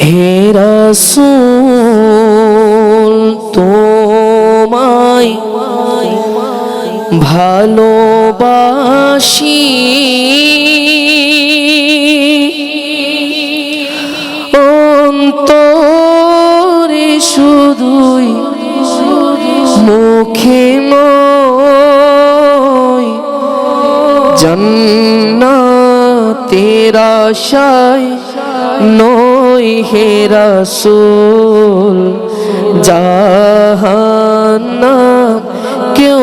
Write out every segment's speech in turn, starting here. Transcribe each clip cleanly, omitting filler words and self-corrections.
হে রাসূল তোমায় ভালোবাসি, অন্তরে শুধুই মুখে নয়, জান্নাতের আশায় নয় হে রাসূল, জাহান্নাম কেউ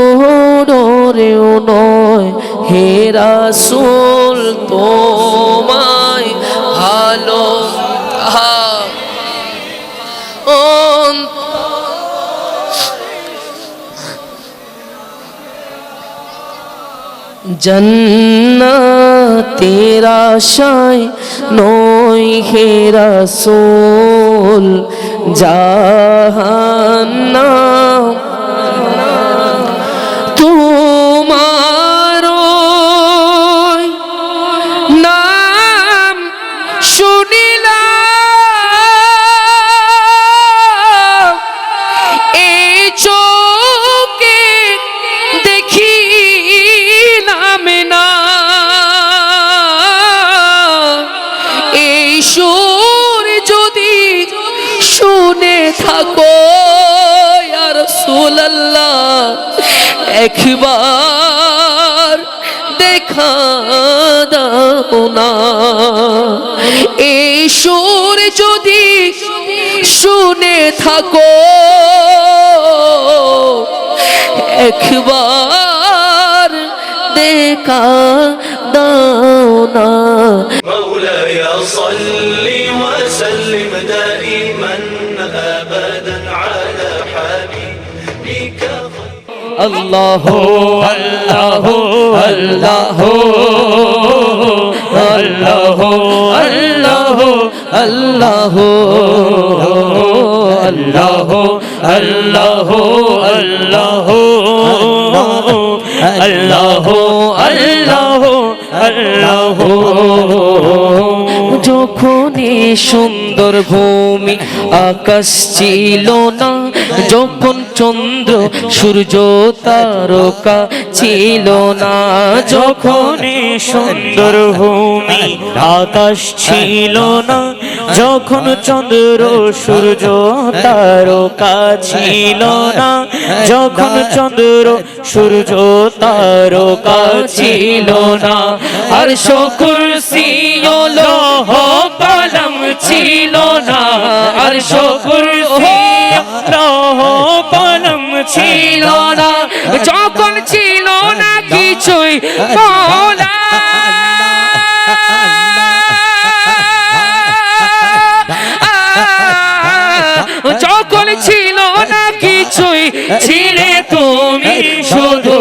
ডরেও নয় হে রাসূল তোমায় ভালো জান্নাতের আশায় নয় হে রাসূল, জাহান্নাম তোমার নাম শুনিলাম, এই চোখে দেখিলাম না, এই সুর যদি শুনে থাকো ইয়া রাসূলুল্লাহ, একবার দেখা দাও না, এই সুর যদি শুনে থাকো একবার দেখা দাও না। مولاي صل وسلم دائما ابدا على حبيبك الله الله الله الله الله الله الله الله الله الله الله যখনই সুন্দর ভূমি আকাশ ছিল না, যখন চন্দ্র সূর্য তারকা ছিল না, যখনই সুন্দর ভূমি আকাশ ছিল না, যখন চন্দ্র সূর্য তারকা ছিল না, যখন চন্দ্র সূর্য তারকা ছিল না, আর কুরসি লৌহ কলম ছিল না, আর কুরসি লৌহ কলম ছিল না, যখন ছিল না কিছুই মওলা, যখন ছিল না কিছুই ছিলে তুমি শুধু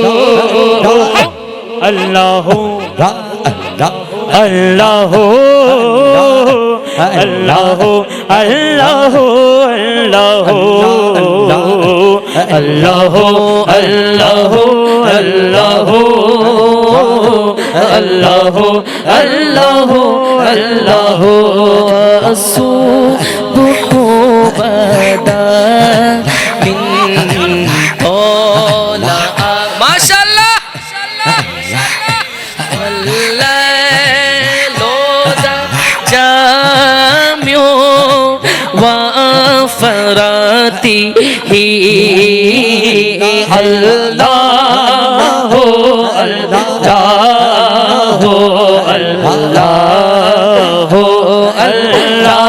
আল্লাহ আল্লাহ আল্লাহ আল্লাহ আল্লাহ আল্লাহ আল্লাহ আল্লাহ আল্লাহ আল্লাহ আল্লাহ সুবহু বাদা মিন তোলা মাশাআল্লাহ ফরাতিহি আল্লাহ আল্লাহ আল্লাহ আল্লাহ আল্লাহ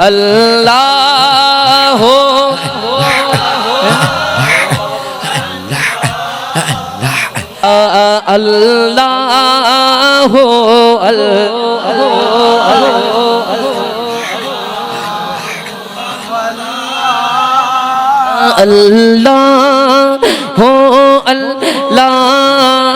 আল্লাহ আল্লাহ আল্লাহ আল্লাহ আল্লাহ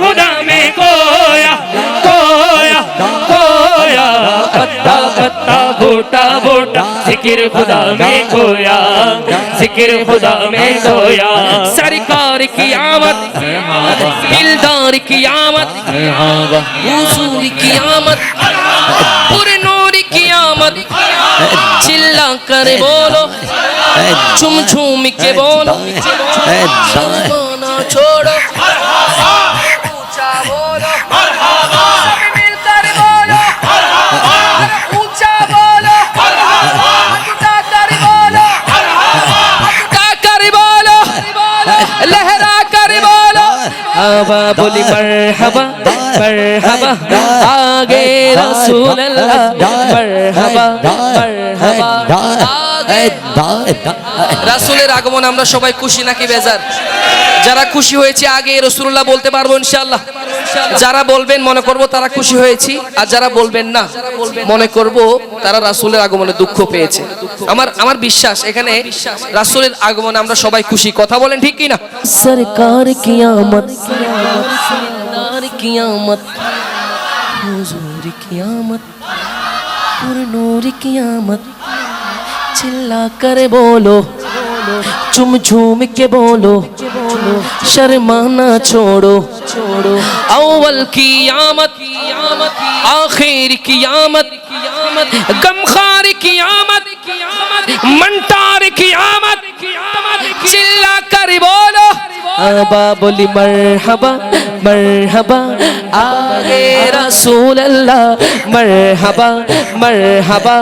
छोटा मोटा जिक्र खुदा में खोया, जिक्र खुदा में खोया। सरकार की आमद, दिलदार की आमद, हुजूर की आमद, पूरे नूर की आमद। चिल्ला कर बोलो, झूम झूम के बोलो, शर्माना छोड़ो, ऊंचा बोलो, सब मिलकर बोलो, ऊंचा बोलो, उठाकर बोलो, उठाकर बोलो, लहरा कर बोलो। आवा बोली मरहबा मरहबा, आगे रसूल अल्लाह, मरहबा मरहबा, आगे। রাসূলের আগমনে আমরা সবাই খুশি নাকি বেজার? যারা খুশি হয়েছে আগে রাসূলুল্লাহ বলতে পারবো ইনশাআল্লাহ। যারা বলবেন মনে করব তারা খুশি হয়েছি, আর যারা বলবেন না মনে করব তারা রাসূলের আগমনে দুঃখ পেয়েছে। আমার বিশ্বাস এখানে রাসূলের আগমনে আমরা সবাই খুশি। কথা বলেন ঠিক কি না? সরকার কি আমত, সরদার কি আমত, হুজুর কি আমত, পুর নূর কি আমত। चिल्ला कर बोलो, झूम झूम के बोलो, शर्माना छोड़ो, अव्वल की आमद, आखिर की आमद, गमखार की आमद, मंटार की आमद। चिल्ला कर बोलो, आबा बोली मरहबा मरहबा, आगे रसूल अल्लाह, मरहबा मरहबा,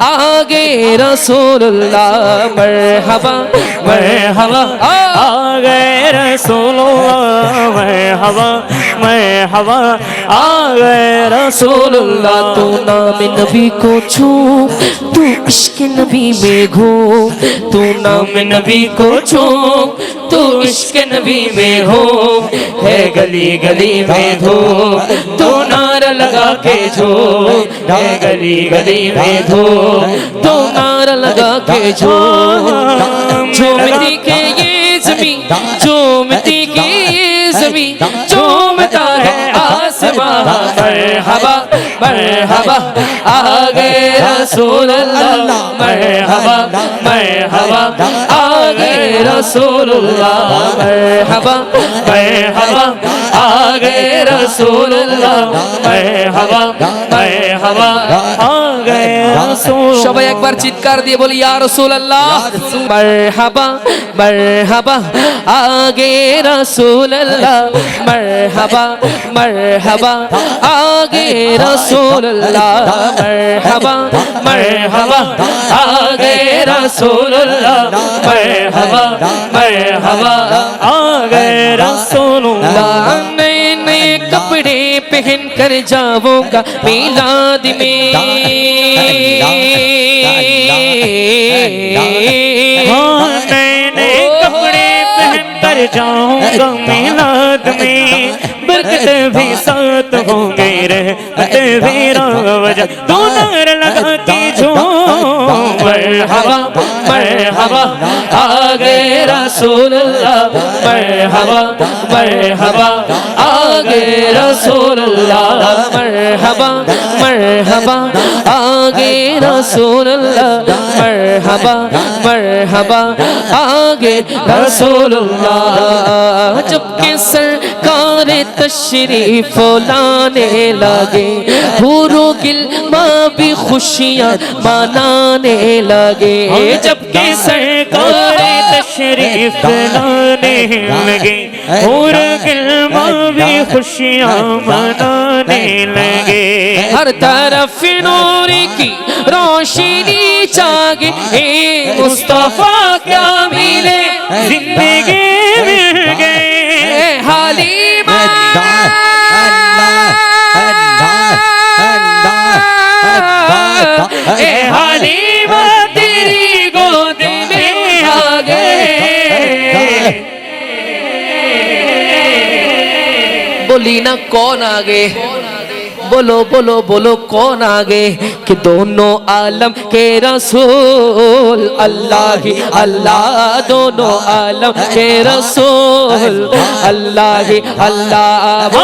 आगे रसूलुल्लाह, मरहबा मरहबा, आगे रसूलुल्लाह, मरहबा मरहबा, आगे रसूलुल्लाह। तू नाम नबी को छू, तू इश्क नबी में घूम, तू नाम नबी को छू, तू इश्क नबी में हो, है गली गली में धूम, तू नारा लगा के झूम, है गली गली में धूम, तू नारा लगा के झूम। झूमती के ये ज़मीं, झूमती की ये ज़मीं, झूमता है आसमां। मरहबा मरहबा, आगे रसूल अल्लाह, मरहबा मरहबा, आगे रसूलुल्लाह, मरहबा मरहबा, आगे रसूलुल्लाह, मरहबा मरहबा, आगे रसूल। সবাই একবার চিৎকার দিয়ে বলি ইয়া রাসূলুল্লাহ, মরহবা মরহবা, আগে রাসূলুল্লাহ, মরহবা মরহবা, আগে রাসূলুল্লাহ, মরহবা মরহবা, আগে রাসূলুল্লাহ, মরহবা মরহবা, আগে রাসূলুল্লাহ। नए नए कपड़े पहन कर जाऊंगा मिलाद में, नए नए कपड़े पहन कर जाऊंगा मिलाद में, बरकत भी साथ होंगे, रहमत भी रावजा, तू नार लगा के झूम। मरहबा मरहबा, आगे रसूलुल्लाह, मरहबा मरहबा, आगे रसूलुल्लाह, मरहबा मरहबा, आगे रसूलुल्लाह, मरहबा मरहबा, आगे रसूलुल्लाह। जब के सरकार तशरीफ लाने लगे, हूरो गिलमा भी खुशियाँ मनाने लगे। जब के सरकार तशरीफ लाने लगे, और गिलमा भी खुशियाँ मनाने लगे। हर तरफ नूर की रोशनी जागे, ए मुस्तफा क्या मिले जिंदगी मिल गए। हालिमा ए हालिमा तेरी गोद में आ गए। बोली ना कौन आ गए, बोलो बोलो बोलो कौन आ गए? कि दोनों आलम के रसूल अल्लाह ही अल्लाह, दोनों आलम के रसूल अल्लाह ही अल्लाह।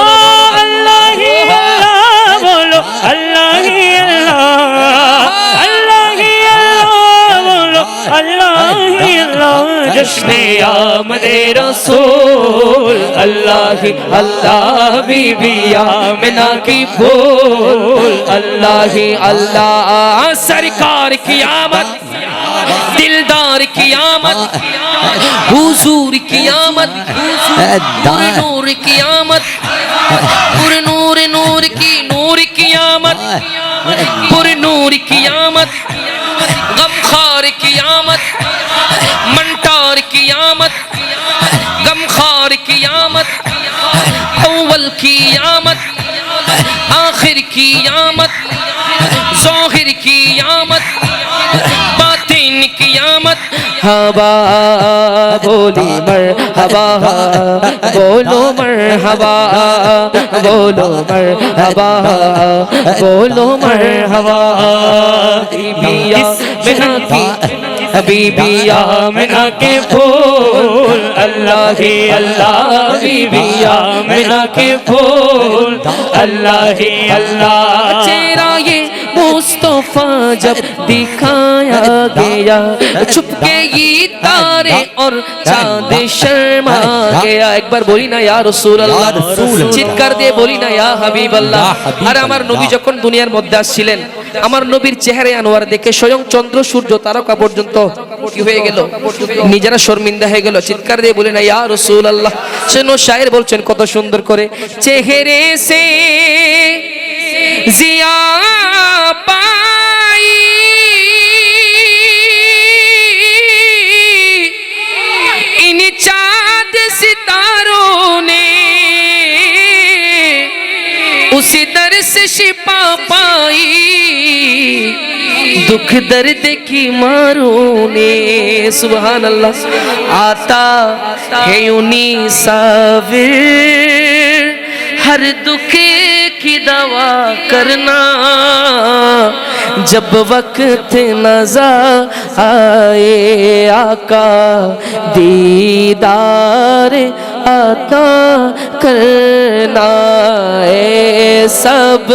अल्लाह ही अल्लाह बोलो, अल्लाह ही अल्लाह, अल्लाह اللہ ہی اللہ جشن آمد رسول اللہ ہی اللہ بی بی آمنہ کی پھول اللہ ہی اللہ سرکار کی آمد دلدار کی آمد حضور کی آمد نور نور کی آمد پر نور نور کی آمد پر نور کی آمد غمخوار کی آمد منٹار کی آمد غمخوار کی آمد اول کی آمد آخر کی آمد ظاہر کی آمد باطن کی آمد مرحبا بولی مرحبا بولو مرحبا بولو مرحبا بولو مرحبا حبیبی آمنہ کے پھول اللہ ہی اللہ حبیبی آمنہ کے پھول اللہ ہی اللہ چہرہ یہ مصطفیٰ جب دکھایا گیا چھپ کے یہ تارے اور چاند شرما گیا ایک بار بولی نا یا رسول اللہ চিৎকার দিয়ে বলি না ইয়া হাবিব আল্লাহ আর আমার নবী যখন দুনিয়ার মধ্যে আসছিলেন আমার নবীর চেহারা আনোয়ার দেখে স্বয়ং চন্দ্র সূর্য তারকা পর্যন্ত কি হয়ে গেল নিজেরা শর্মিন্দা হয়ে গেল চিৎকার দিয়ে বলি না ইয়া রাসূল আল্লাহ শুনো শায়ের বলছেন কত সুন্দর করে চেহারে সে জিয়া পাই इन चाँद सितारों ने उसी दर से शिफा पाई दुख दर्द की मारों ने सुभान अल्लाह आता है उन्हीं साबिर हर दुख की दवा करना जब वक्त नज़र आए आका दीदार अता करना सब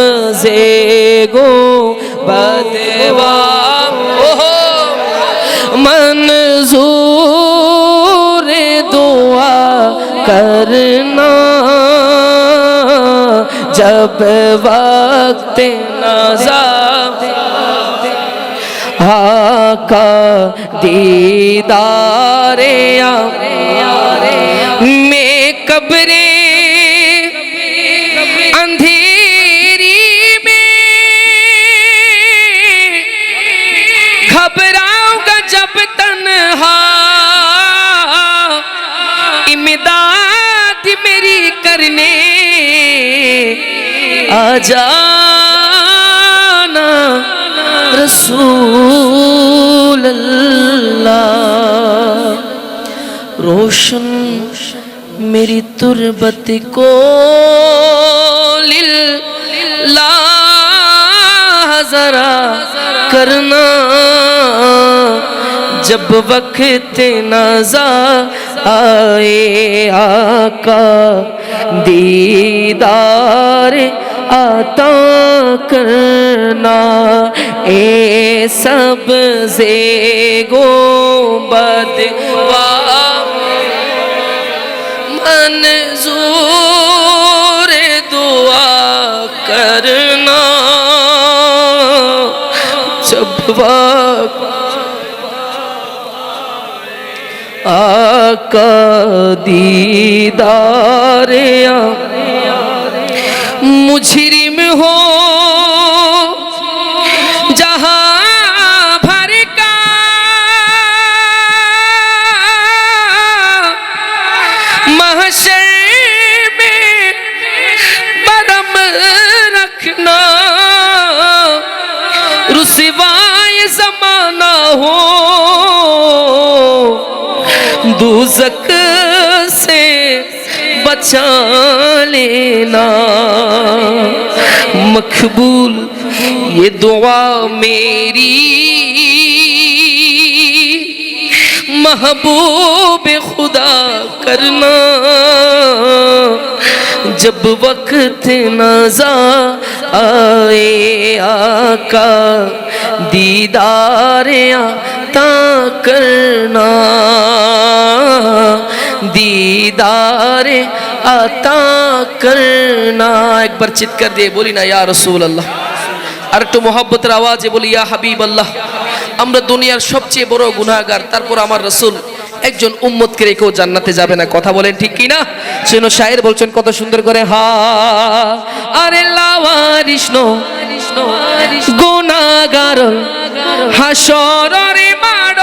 ज़ेगो बदवा मंजूर दुआ करना जब वक्त नज़र आका दीदारे में कब्रे अंधेरी में घबराऊंगा जब तन्हा इमदाद मेरी करने आ जाना रसूल अल्लाह रोशन मेरी तुरबत को लिल्लाह जरा करना जब वक्त नज़र आए आका दीदार अता करना ए सब ज़ेगो बदवा मंजूर दुआ करना जब वक्त आका दीदारे मुजरिम हो जहां भर का महशर में बरम रखना रुसवाए ज़माना हो दोज़ख से बचा लेना मकबूल ये दुआ मेरी महबूब खुदा करना जब वक्त नज़र आए आका दीदार अता करना दीदार अता करना। एक बार चित्कार दिए बोली ना या रसूल अल्लाह। আর একটু মোহাব্বতের আওয়াজে বলি ইয়া হাবিব আল্লাহ। আমরা দুনিয়ার সবচেয়ে বড় গুনাহগার, তারপর আমার রাসূল একজন উম্মতকে রেখেও জান্নাতে যাবে না। কথা বলেন ঠিক কি না? শুনো শায়ের বলছেন কত সুন্দর করে, হা আরে লাওয়ারিস নো গুনাহগার হাসরের মাঠ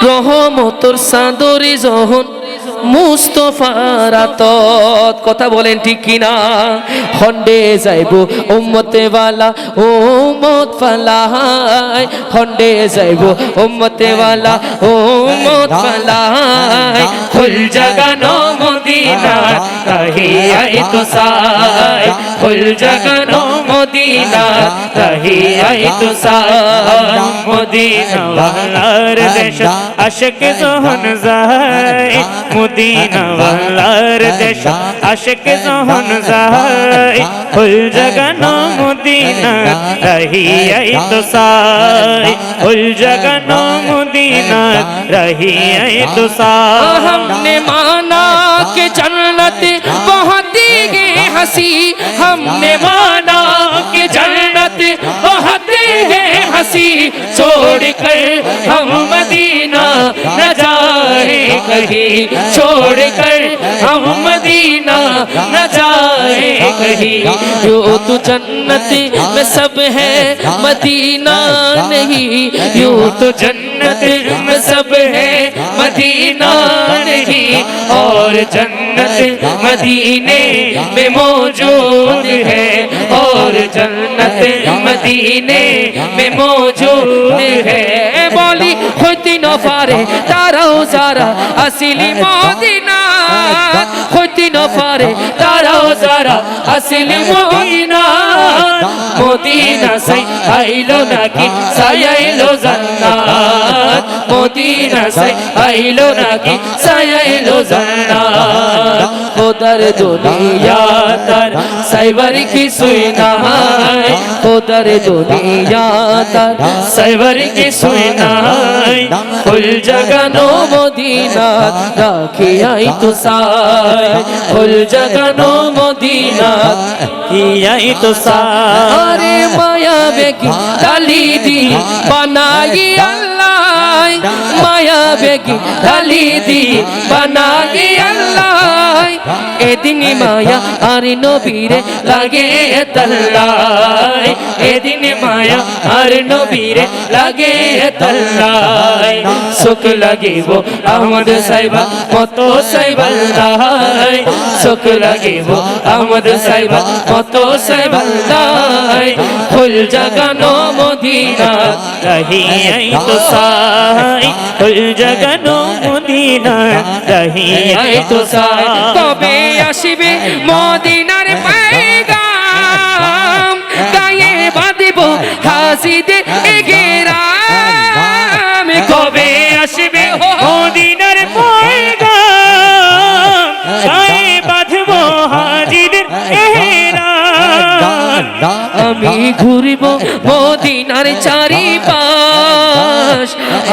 রহমতের চাদরে যখন মুস্তফার আতত। কথা বলেন ঠিক কিনা? হন্ডে যাইব উম্মতে ওয়ালা উম্মত ফালাই, হন্ডে যাইব উম্মতে ওয়ালা উম্মত ফালাই। ফুল জাগানো মদিনা তাহিয়াই তো সাই, ফুল জাগানো মদিনা তাহিয়াই তো সাই। মদিনা ওয়ালার দেশ আশিক যখন যায়, মদিনা ওয়ালার দেশ আশিক যখন যায়। ফুল জাগানো মদিনা তাহিয়াই তো সাই, ফুল জাগানো মদিনা তাহিয়াই তো সাই। हमने माना कि जन्नत बहुत ही हंसी, हमने माना कि जन्नत बहुत ही हंसी। छोड़ कर हम मदीना न जाए कहीं, छोड़ कर हम मदीना न जाए कहीं। यो तो जन्नत में सब है मदीना नहीं, यो तो जन्नत में सब है मदीना नहीं। और जन्नत मदीने में मौजूद है, और जन्नत मदीने में मौजूद है। बोली खुदी न फारे ताराओ जारा असली मदीना, खुदी न फारे ताराओ जारा असली मदीना। मदीना से आइलो नाकी सायाइलो जन्नत, मदीना से आइलो नाकी सायाइलो जन्नत। खुदर दुनिया तर साइबर की सुना है, खुदर दुनिया तर साइबर की सुना है। ফুল জাগানো মদিনা রাখিয়াই তো সাই, ফুল জাগানো মদিনা রাখিয়াই তো সাই। আরে মায়া বেগি ডালি দি বানাই আল্লাহ, মায়া বেগি ডালি দি বানাই আল্লাহ। এদিন মায়া আর নবীরে লাগে তল্লাই, এদিন মায়া আর নবীরে লাগে তল্লাই। সুখ লাগিব আহমদ সাইবা মতো সাইবাল্লাই, সুখ লাগিব আহমদ সাইবা মতো সাইবাল্লাই। ফুল জাগানো মদিনা রাহিয়াই তো সাই, ফুল জাগানো মদিনা রাহিয়াই তো সাই। কবে আসিবে মদিনার পয়গাম, গায়ে বাঁধিব হাসিদের গেরাম। কবে আসবে মদিনার পয়গাম, গায়ে বাঁধব হাজিদের এহরাম। আমি ঘুরিব মদিনার চারিপাশ,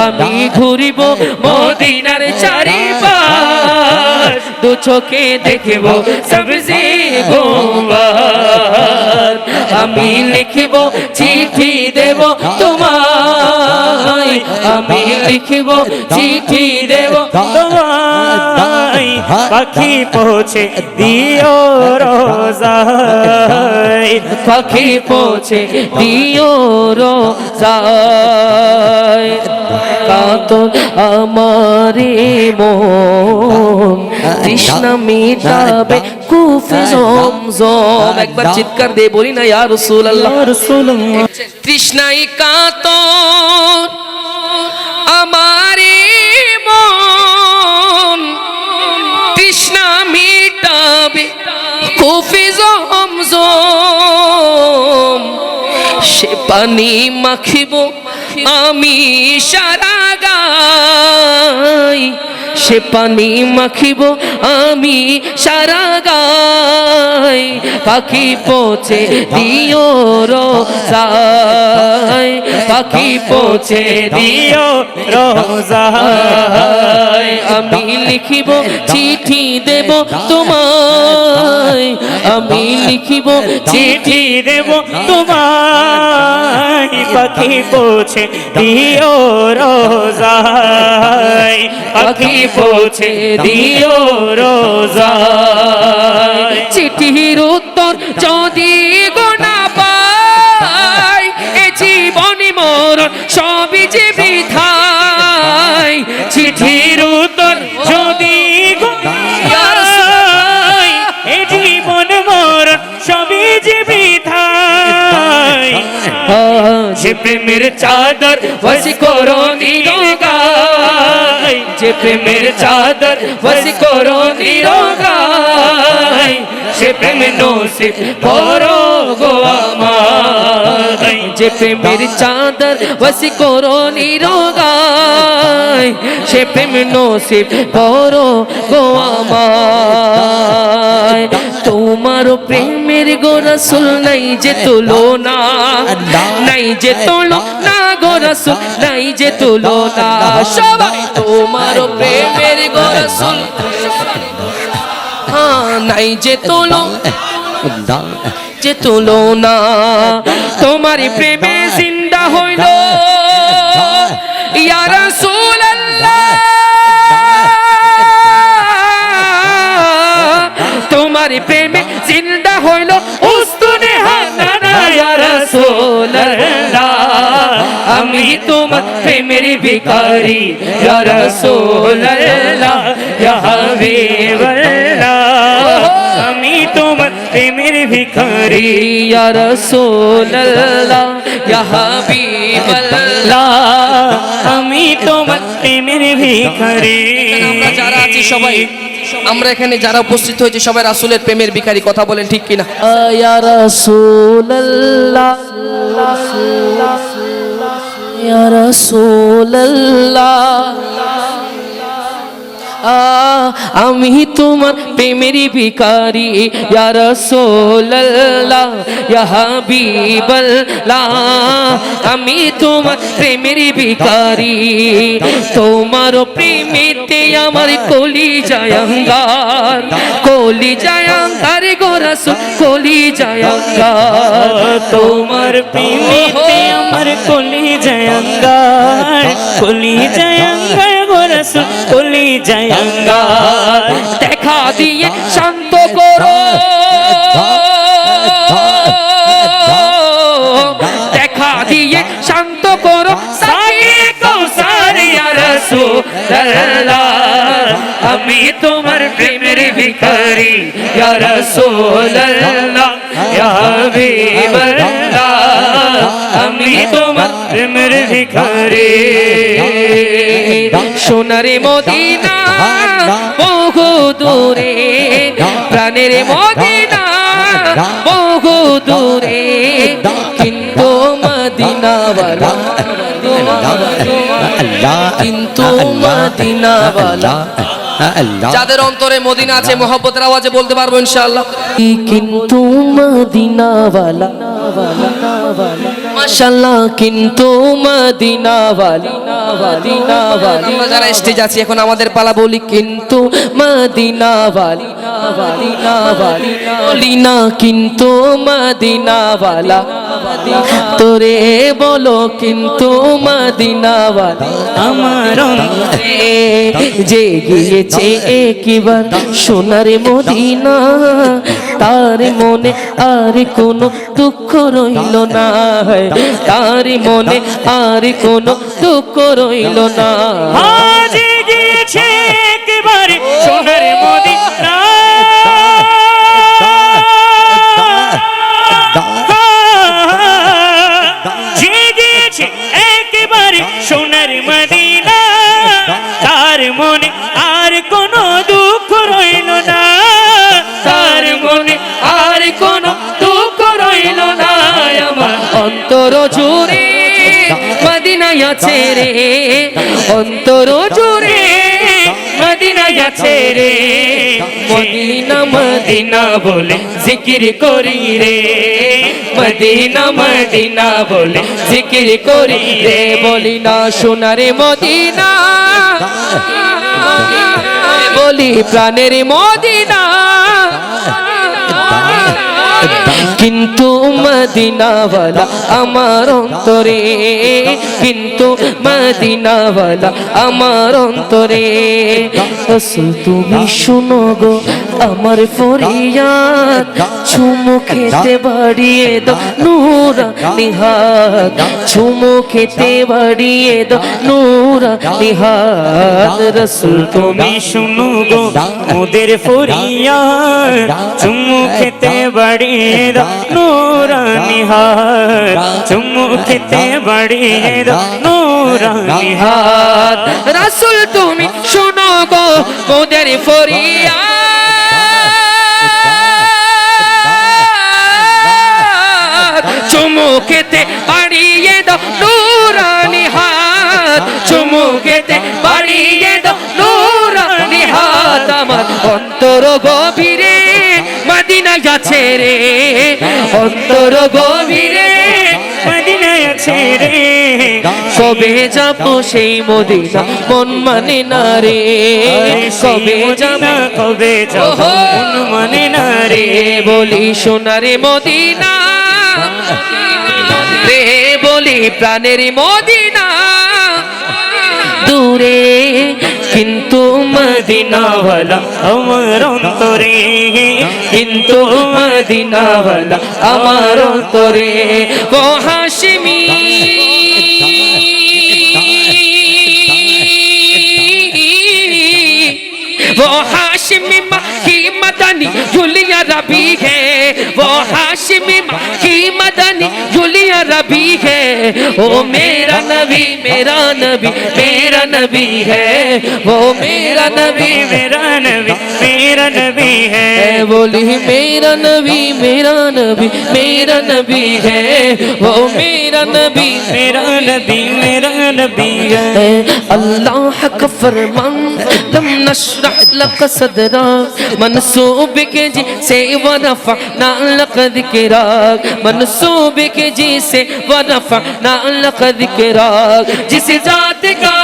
আমি ঘুরিব মদিনার চারিপাশ। দু চোখে দেখব সবজি গোবার, আমি লিখিব চিঠি দেব তোমায়, আমি লিখিব চিঠি দেব তোমায়। পাখি পৌঁছে দিও রোজায়, পাখি পৌঁছে দিও রোজায়। কাতর আমারে মন তৃষ্ণা মিটাবে কুফে জমজম। একবার চিৎকার দিয়ে বলি না ইয়া রাসূলুল্লাহ। তৃষ্ণাই কাতর আমারে মন তৃষ্ণা মিটাবে কুফে জমজম। সে পানি মাখিব আমি সারা গাই, সে পানি মাখিব আমি সারা গায়, পাখি পৌঁছে দিও রোজায়, পাখি পৌঁছে দিও রোজায়। আমি লিখিব চিঠি দেব তোমায়, আমি লিখিব চিঠি দেব তোমায়, পাখি পৌঁছে দিও রোজায়, পাখি পৌঁছে দিও রোজায়। চিঠির উত্তর যদি গোনা পাই, এ জীবন মরণ সবই যে বৃথায়। চিঠির উত্তর যদি গোনায়, এ জীবন মরণ সবই যে বৃথায়। যে প্রেমের চাদর ওয়াসি করো নিরোগায়, যে প্রেমের চাদর ওয়াসি করো নিরোগায়, সে প্রেম নসিব করো গো আমায়। যে প্রেমের চাদর ওয়াসি করো নিরোগায়, সে প্রেম নসিব করো গো আমায়। তোমার প্রেমের গো রাসূল নাই যে তুলনা, নাই যে তুলনা গো রাসূল, নাই যে তুলনা। সবাই তোমার প্রেমের গো রাসূল, নাই যে তুলনা, যে তুলনা। তোমার প্রেমে জিন্দা হইল ইয়া রাসূলুল্লাহ, তোমার প্রেমে জিন্দা হইল উস্তুনে হানানা ইয়া রাসূলুল্লাহ। আমি তোমার প্রেমের ভিখারি ইয়া রাসূলুল্লাহ, ইয়া হাবিবাল্লাহ। আমি তোমার প্রেমের ভিখারি ইয়া রাসূলুল্লাহ, ইয়া হাবিবাল্লাহ। আমি তোমার প্রেমের ভিখারি। আমরা যারা আছি সবাই, আমরা এখানে যারা উপস্থিত হয়েছে সবাই রাসূলের প্রেমের ভিখারি, কথা বলেন ঠিক কিনা? ইয়া রাসূলুল্লাহ, ইয়া রাসূলুল্লাহ, আমি তোমার প্রেমের ভিখারি ইয়া রাসূলুল্লাহ, ইয়া হাবিবাল্লাহ। আমি তোমার প্রেমের ভিখারি, তোমার প্রেমেতে আমার কলিজায় আঙ্গার, কলিজায় আঙ্গার গো রাসূল, কলিজায় আঙ্গার। তোমার প্রেমেতে আমার কলিজায় আঙ্গার, কলিজায় আঙ্গার গো রাসূল, কলিজায় আঙ্গার। দেখা দিয়ে শান্ত করো, দেখা দিয়ে শান্ত করো সাকিয়ে কৌসার ইয়া রাসূলুল্লাহ। আমি তোমার প্রেমের ভিখারি ইয়া রাসূলুল্লাহ, ইয়া হাবিবাল্লাহ। আমি তোমার প্রেমের ভিখারি। সোনারে মদিনা বহু দূরে, প্রাণের মদিনা বহু দূরে, কিন্তু মদিনাওয়ালা, কিন্তু মদিনাওয়ালা। যাদের অন্তরে মদিনা আছে মোহব্বতের আওয়াজে বলতে পারবো ইনশাআল্লাহ, কিন্তু মদিনাওয়ালা, মাশাআল্লাহ, কিন্তু মদিনাওয়ালা। আমরা যারা স্টেজ আছি এখন আমাদের পালা বলি, কিন্তু মদিনাওয়ালি, বলি না কিন্তু মদিনাওয়ালা। তোরে বলো কিন্তু মদিনাওয়ালা। আমার যে গিয়েছে একবার সোনার মদিনা, তার মনে আর কোনো দুঃখ রইল না, তার মনে আর কোনো দুঃখ রইল না। আজ গিয়েছে একবার সোনার মদিনা, যে গিয়েছে একবার সোনার মদিনা, তার মনে আর কোনো দুঃখ রইল না, তার মনে আর কোনো দুঃখ রইল না। আমার অন্তর জুড়ে মদিনায় আছে রে, অন্তর জুড়ে মদিনা আছে রে মদিনা মদিনা বলে জিকির করি রে মদিনা মদিনা বলে জিকির করি রে বলি না সোনারে মদিনা বলি প্রাণের মদিনা কিন্তু মদিনাওয়ালা আমার অন্তরে কিন্তু মদিনাওয়ালা আমার অন্তরে রাসূল তুমি শুনো গো আমার ফরিয়াদ চুমু খেতে বাড়িয়ে দাও নূরানি হাত চুমু খেতে বাড়িয়ে দাও নূরানি হাত রাসূল তুমি শুনো গো মোদের ফরিয়াদ চুমু খেতে বাড়িয়ে দাও নূরানি হাত চুমু খেতে বাড়িয়ে দাও নূরানি হাত রাসূল তুমি শুনো গো মোদের ফরিয়াদ চুমু খেতে বাড়িয়ে দাও নূরানি হাত চুমু খেতে বাড়িয়ে দাও নূরানি হাত আমার অন্তর গভীরে মদিনায় আছে রে অন্তর গভীরে মদিনায় আছে রে কবে যাব সেই মদিনা মন মানে না রে কবে যাব কবে যাব মন মানে না রে বলি সোনারে মদিনা রে বলি প্রাণের মদিনা দূরে কিন্তু মদিনাওয়ালা আমার অন্তরে কিন্তু মদিনাওয়ালা আমার অন্তরে ও হাশিমি वो हाशिमी की मदनी जुलिया रबी है वो हाशिमी की मदनी जुलिया रबी है ओ मेरा नबी मेरा नबी मेरा नबी है वो मेरा नबी मेरा नबी मेरा नबी है बोली मेरा नबी मेरा नबी मेरा नबी है वो मेरा नबी मेरा नबी मेरा नबी है अल्लाह का फरमान लम नशरह लक सदरा मनसूब के जी से वरफअना लक ذکرک منصوب के जी से वरफअना लक ذکرک जिस ذات का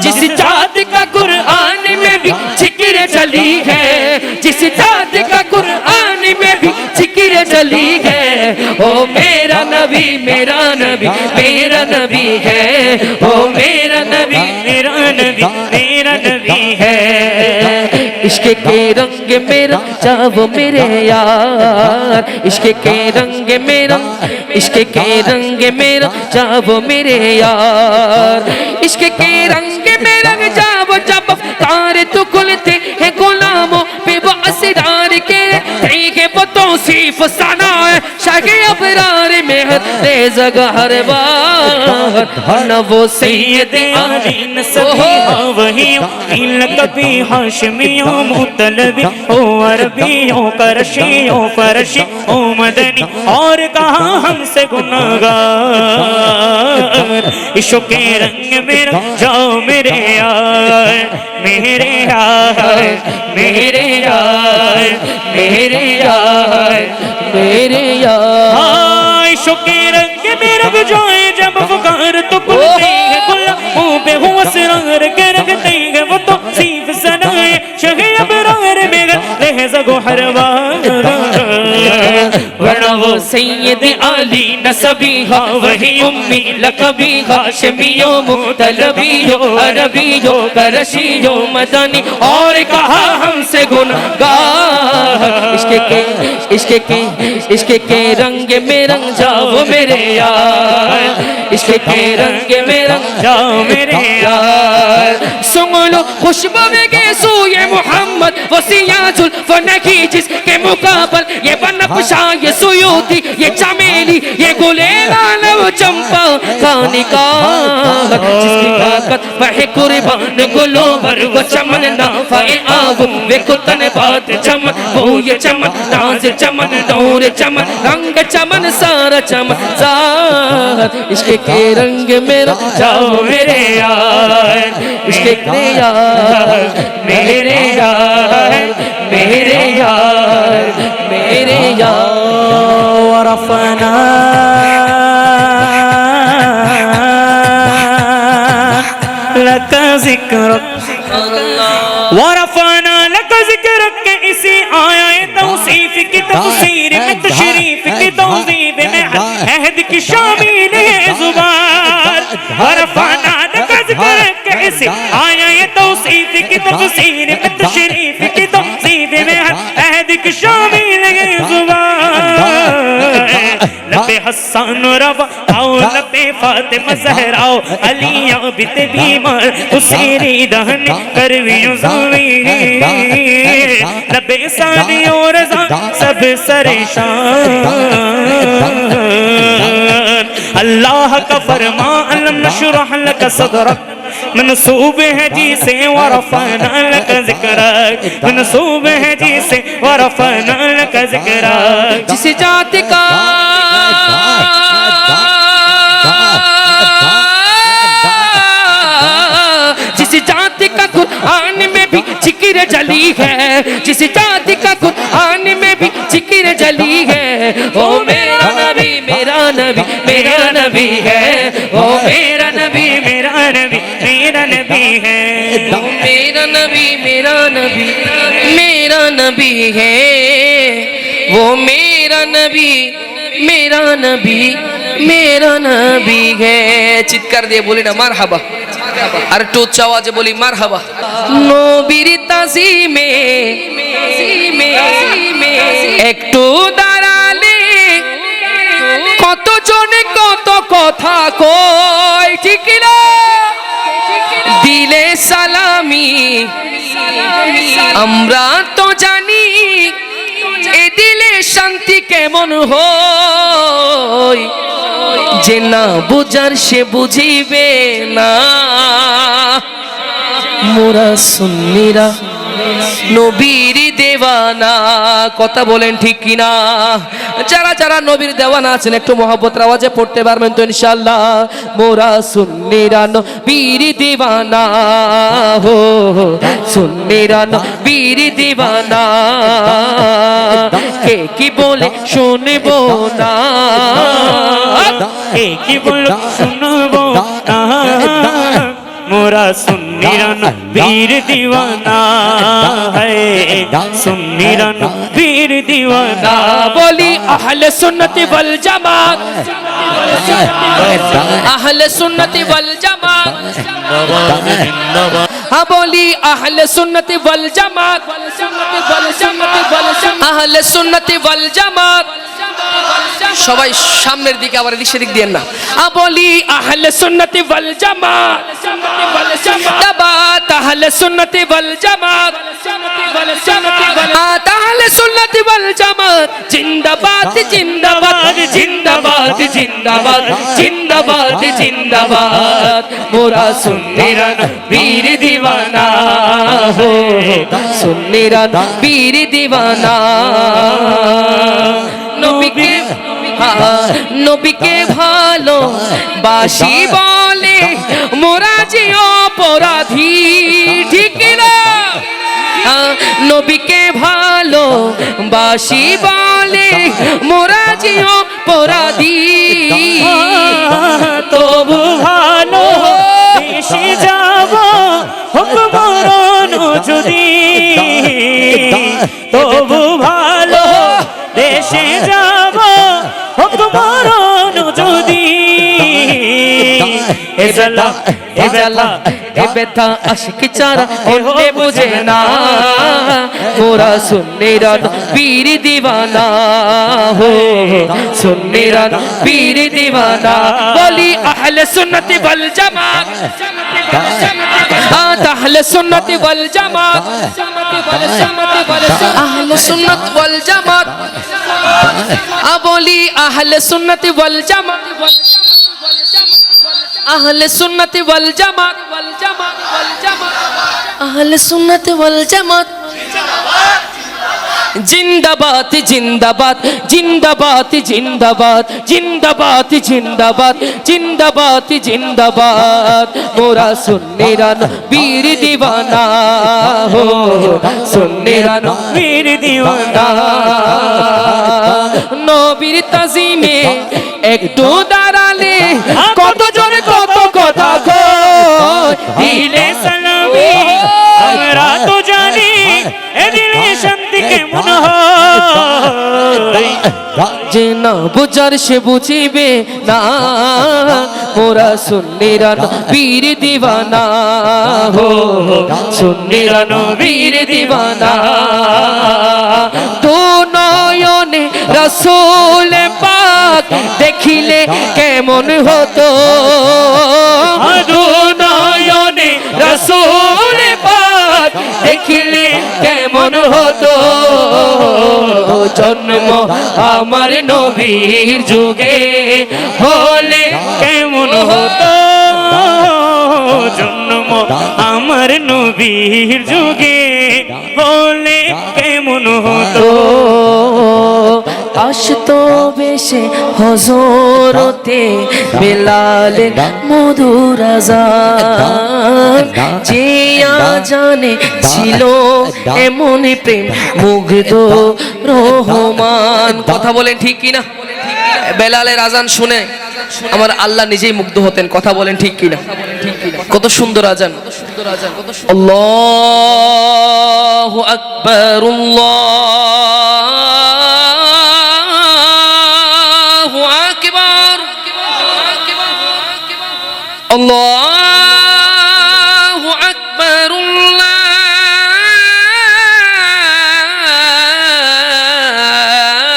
जिस जात का कुरान में भी जिक्र चली है जिस जात का कुरान में भी जिक्र चली है ओ मेरा नबी मेरा नबी मेरा नबी है ओ मेरा नबी मेरा नबी मेरा नबी है इश्क के रंग मेरा जाओ मेरे यार इश्क के रंग मेरा इश्क के रंग मेरा जाओ मेरे यार इश्क के रंग मेरा जाओ जब तार तो खुलते हैं गुलामों पे वो असरार के के वो तौसीफ सना है शागे अबरार में हर जगह हर बार न वो सैयद आली नसबी वही इन कभी हाशमियों मुतलबी ओ अरबियों करशियों फरशी ओ मदनी और कहा हमसे गुनाहगार इश्क के रंग मेरा जाओ मेरे यार मेरे यार मेरे यार मेरे यार मेरे यार इश्क के रंग मेरा जाए जब फकार तो खुलते हैं गुलाबों पे वो असरार के रखते हैं वो तो सीफ सनाए शगे अबरार में लहज़ा गो हर बार वरना वो सैयद आली नसबी हा वही उम्मी लकबी हाशमियों मुतलबियों अरबियों करशियों मदनी और कहा हमसे गुनहगार इश्क के रंग में रंग जाओ मेरे यार इश्क के रंग में रंग जाओ मेरे यार सुन लो खुशबू के सूए मोहम्मद वो सिया जुल्फ नहीं जिसके मुकाबल, ये बनफशा ये सुयूती ये चमेली ये गुलेल वो चंपा का निकाल, जिसकी ताकत वह कुर्बान गुलो भर वो चमन नाफे आग वे कुतन बात चमन वो ये चमन नाज चमन नूर चमन रंग चमन सारा चमन ज़ात, इश्क के रंग में रंग जाओ मेरे यार, इश्क के यार मेरे यार मेरे यार मेरे यार। ورفعنا لك ذكرك ورفعنا لك ذكرك के इसी आया तौसीफ की तफसीर में तशरीफ की तौज़ीफ में अहद की शामिल है ज़ुबान। ورفعنا لك ذكرك के इसी आया तौसीफ की तफसीर में तशरीफ की तौज़ीफ में अहद की शामिल है ज़ुबान। लबे हसन रवा आओ लबे फातिमा ज़हराओ अलिया बित बीमार हुसैनी दहन करवियों ज़मीरी, लबे सादी और रज़ा सब सरेशान। अल्लाह का फरमान अलम नशरह लक सदरक मनसूब है जी से वरफ़अना लक ज़िक्रक, मनसूब है जी से वरफ़अना लक ज़िक्रक। जिस जात का जिस जाति का कुरान में भी जिक्र जली है, जिस जाति का कुरान में भी जिक्र जली है, ओ मेरा नबी मेरा नबी मेरा नबी है, ओ मेरा नबी मेरा नबी मेरा नबी है, ओ मेरा नबी मेरा नबी मेरा नबी है, वो मेरा नबी मेरा नबी मेरा नबी है। চিৎকার দিয়ে বলি না মারহাবা, আর একটু উচ্চ আওয়াজে বলি মারহাবা। নবীর তাজিমে একটু দাঁড়ালে কত জনে কত কথা কয়, ঠিক না? দিলে সালামি আমরা তো জানি এ দিলে শান্তি কেমন হয়, যে না বুঝার সে বুঝিবে না। মোরা সুন্নিরা নবীর দেওয়ানা, কথা বলেন ঠিক কিনা? যারা যারা নবীর দেওয়ানা আছেন একটু মহব্বতের আওয়াজে পড়তে পারবেন তো ইনশাআল্লাহ। মোরা সুন্নিরা নবীর দেওয়ানা হো, সুন্নিরা নবীর দেওয়ানা, কে কি বলে শুনবো না, কে কি বলে শুনবো না, मोरा सुन्नीरा नबीर दीवाना है, सुन्नीरा नबीर दीवाना। बोली अहले सुन्नती वल जमात, अहले सुन्नती वल जमात, हाँ बोली अहले सुन्नती वल जमात, अहले सुन्नती वल जमात। সবাই সামনের দিকে আবার এদিক সেদিক দিয়েন না। বলি আহলে সুন্নতি ওয়াল জামাত, তাবাত আহলে সুন্নতি ওয়াল জামাত, আহলে সুন্নতি ওয়াল জামাত জিন্দাবাদ জিন্দাবাদ জিন্দাবাদ জিন্দাবাদ জিন্দাবাদ জিন্দাবাদ। মোরা সুন্নিরা নবীর দিওয়ানা হো, সুন্নিরা নবীর দিওয়ানা। নবীকে নবীকে ভালো বাসি বলে মোরা যে অপরাধী, ঠিক না? নবীকে ভালো বাসি বলে মোরা যে অপরাধী, তবু ভালো দেশে যাব হুকমরণ যদি, তবু ভালো দেশে যাব হুকমরণ যদি। এ জ্বালা এ ব্যথা এ ব্যথা আশিক চারা অন্যে বুঝে না, মোরা সুন্নিরা নবীর দিওয়ানা হো, সুন্নিরা নবীর দিওয়ানা। বলি আহলে সুন্নতি ওয়াল জামাত, আহলে সুন্নাত ওয়াল জামাত আহলে সুন্নাত ওয়াল জামাত বলি আহলে সুন্নাত ওয়াল জামাত আহলে সুন্নাত ওয়াল জামাত আহলে সুন্নাত ওয়াল জামাত জিন্দাবাদ জিন্দাবাদ জিন্দাবাদ জিন্দাবাদ জিন্দাবাদ জিন্দাবাদ জিন্দাবাদ জিন্দাবাদ মোরা সুন্নিরা বীর দিওয়ানা হো সুন্নিরা বীর দিওয়ানা নবীর তাজিমে একটু দাঁড়ালে কত জোরে কত কথা কয় দিলে সালামি আমরা তো জানি এ দিলে শান্তি কেমন হয় যে না বুঝার সে বুঝিবে না মোরা সুন্নিরা বীর দিওয়ানা হো সুন্নিরা বীর দিওয়ানা তো নয়নে রাসূল পাক দেখিলে কেমন হতো দু নয়নে রাসূল পাক দেখিলে কেমন হতো জন্ম আমার নবীর যুগে হলে কেমন হতো জন্ম আমার নবীর যুগে বলে কেমন হতো আসতো বেশে হযরতে বেলালের মধুর আযান যে আজানে ছিল এমন প্রেম মুগ্ধ রহমান কথা বলেন ঠিক কি না বেলালের আজান শুনে আমার আল্লাহ নিজেই মুগ্ধ হতেন কথা বলেন ঠিক কি না কত সুন্দর আজান আল্লাহু আকবার আল্লাহু আকবার আল্লাহু আকবার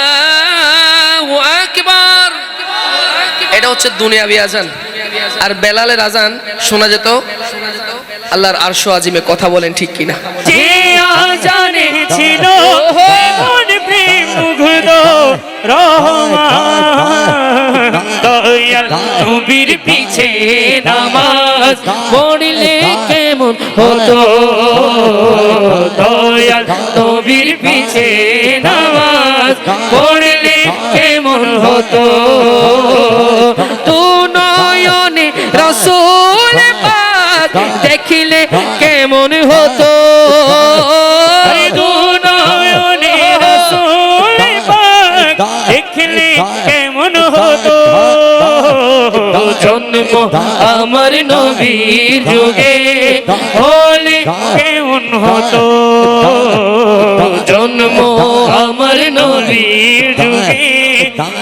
আল্লাহু আকবার এটা হচ্ছে দুনিয়াবি আজান আর বেলালের আজান শোনা যেত আল্লাহর আরশ আজিমে কথা বলেন ঠিক কিনা যে আজানে ছিল এমন প্রেম মুগ্ধ রহমান দয়াল নবীর পিছে নামাজ পড়লে কেমন হতো দয়াল নবীর পিছে নামাজ পড়লে কেমন হতো তু নয়নে রাসূল পাক দেখিলে কেমন হতো দু নয়নে রাসূল পাক দেখলে কেমন হতো জন্ম আমার নবীর যুগে হলে কেমন হতো জন্ম আমার নবীর যুগে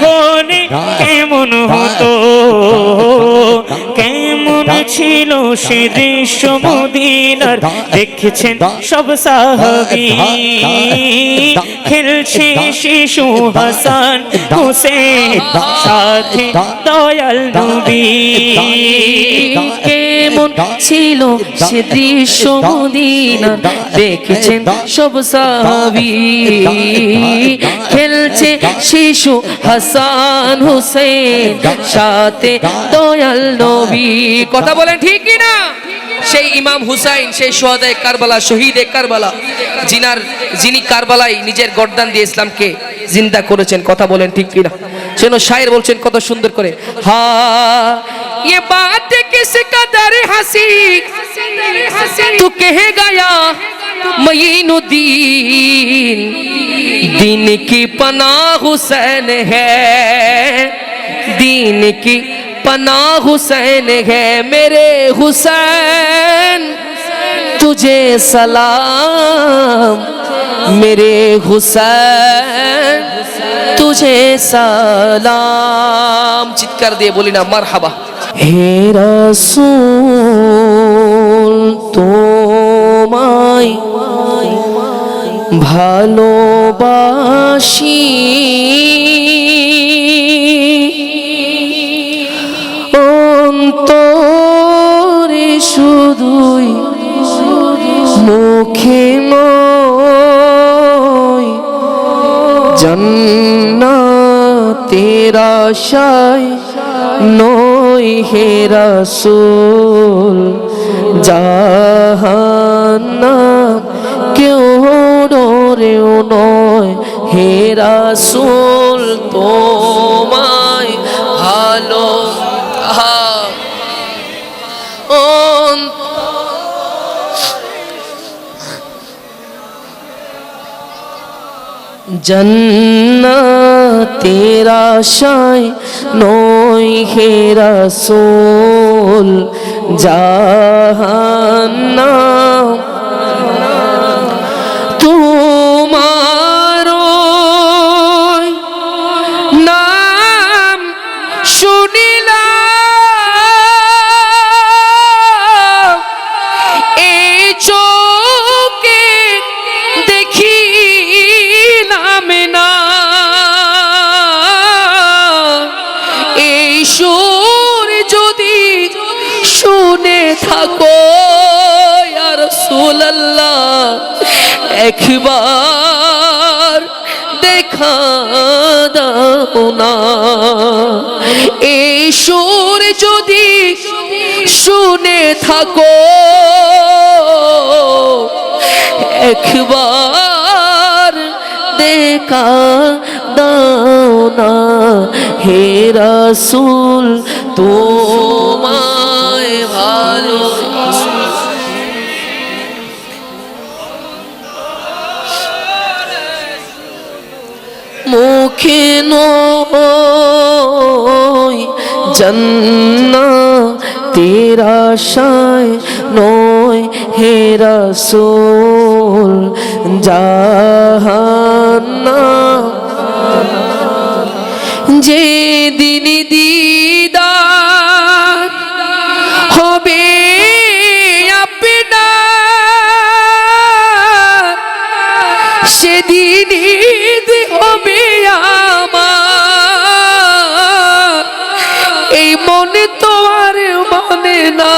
হলে কেমন হতো কেমন ছিল সে দৃশ্য মদিনার দেখেছেন সব সাহাবী খেলছে শিশু হাসান হোসেন সাথে দয়াল নবী কেমন ছিল সে দৃশ্য মদিনা দেখেছেন সব সাহাবী খেলছে শিশু হাসান হোসেন সাথে দয়াল নবী কথা বলেন ঠিক কি না সেই ইমাম হুসাইন সেই শুহাদায়ে কারবালা শহীদে কারবালা যিনি কারবালায় নিজের গর্দান দিয়ে ইসলামকে জিন্দা করেছেন কথা বলেন ঠিক কি না সেজন্য শায়ের বলছেন কত সুন্দর করে হা ये बात किस कदर हंसी तू कह गया मईनुद्दीन दीन की पनाह हुसैन है दीन की पनाह हुसैन है मेरे हुसैन तुझे सलाम मेरे हुसैन तुझे सलाम चित्कार दिए बोली ना मरहबा হে রাসূল তোমায় ভালোবাসি অন্তরে শুধু শুধুই মুখে নয় জান্নাতের আশায় নয় হে রাসূল জাহান্নাম কেউ ডরেও নয় হে রাসূল তোমায় ভালো জান্নাতের আশায় নয় হে রাসূল জাহান্নাম তোমার নাম শুনিলাম এই চোখে দেখিলাম না এই সুর যদি শুনে থাকো ইয়া রাসূলুল্লাহ একবার দেখা দাও না এই সুর যদি শুনে থাকো একবার দেখা দাও না হে রাসূল তোমায় ভালো মুখে নয় জান্নাতের আশায় নয় হে রাসূল জাহান্নাম যেদিন দিদার হবে আপনার সেদিন ঈদ হবে আমার এই মনে তো আর মানে না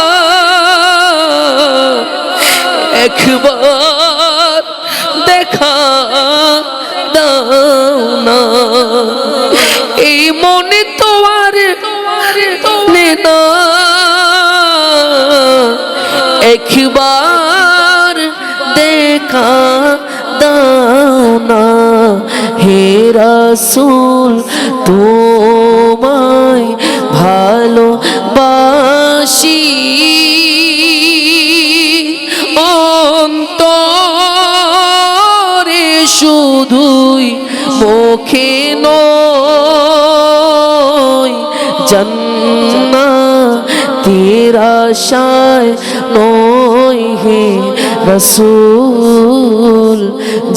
একবার দেখা দাও না এই মনে তো আর মানে না একবার দেখা দাও না হে রাসূল তোমায় ভালোবাসি অন্তরে শুধুই মুখে নয় জান্নাতের আশায় নয় হে রাসূল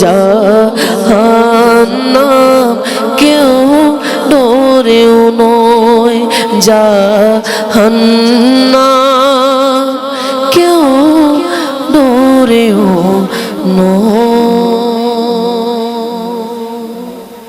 জাহান্নাম কেউ ডরেও নয় জাহান্নাম কেউ ডরেও নয়